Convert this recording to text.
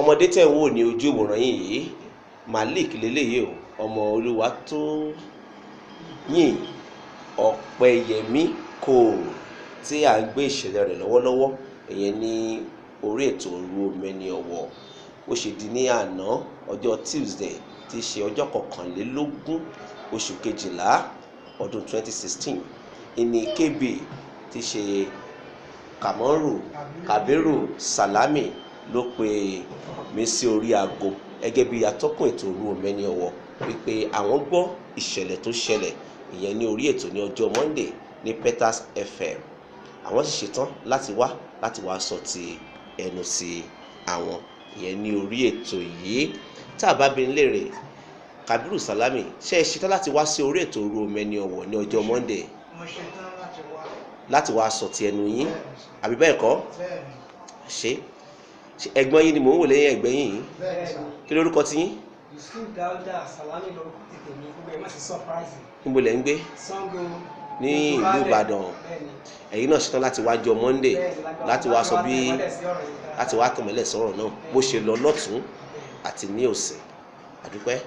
ọmọdé tẹ̀ ń wò ní ojú ìwòran yìí Malik lélẹ́yìí o, ọmọ Olúwatóyìn Ọ̀pẹ́yẹmí Cole tí à ń gbé ìṣẹ̀lẹ̀ rẹ̀ lọ́wọ́lọ́wọ́ ìyẹn ní orí ètò Òru Omẹ́ni Ọ̀wọ̀. Ó ṣe di ní àná ọjọ́ Tuesday tí í ṣe ọjọ́ 21 oṣù kejìlá ọdún 2016 ìní KB tí ṣe Kabiru Salami ló pe mí sí orí aago gẹ́gẹ́ bí atọ́kùn ètò Òru Omẹ́ni Ọ̀wọ̀ wípé àwọn gbọ́ ìṣẹ̀lẹ̀ tó ṣẹlẹ̀ ìyẹn ní orí ètò ní ọjọ́ Monday ní Peters FM. Àwọn sì ṣetán láti wá sọ ti ẹnu sí àwọn ìyẹn ní orí ètò yìí. Tá a bá bi ń léèrè Kabiru Salami ṣé ẹ ṣetán láti wá sí orí ètò Òru Omẹ́ni Ọ̀wọ̀ ní ọjọ́ Monday Mo ṣetán láti wá sọ ti ẹnu yín àbí bẹ́ẹ̀ kọ́? ṣé ẹ̀gbọ́n yín ni mò ń wò lẹ́yìn ẹ̀gbẹ́ yín yìí? Kí lórúkọ ti yín? Yusuf Dauda Salami lórúkọ ti tèmi, gbogbo ẹ̀ má sì surprise. Níbo lẹ̀ ń gbé? Sango Ní ìlú Ìbàdàn. Ẹ̀yin náà ṣetán láti wá jọ Monday láti wá sọ bí láti wá tẹ̀mẹ́lẹ̀ sọ̀rọ̀ náà bó ṣe lọ lọ́tún àti ní òsì. Àdúpẹ́.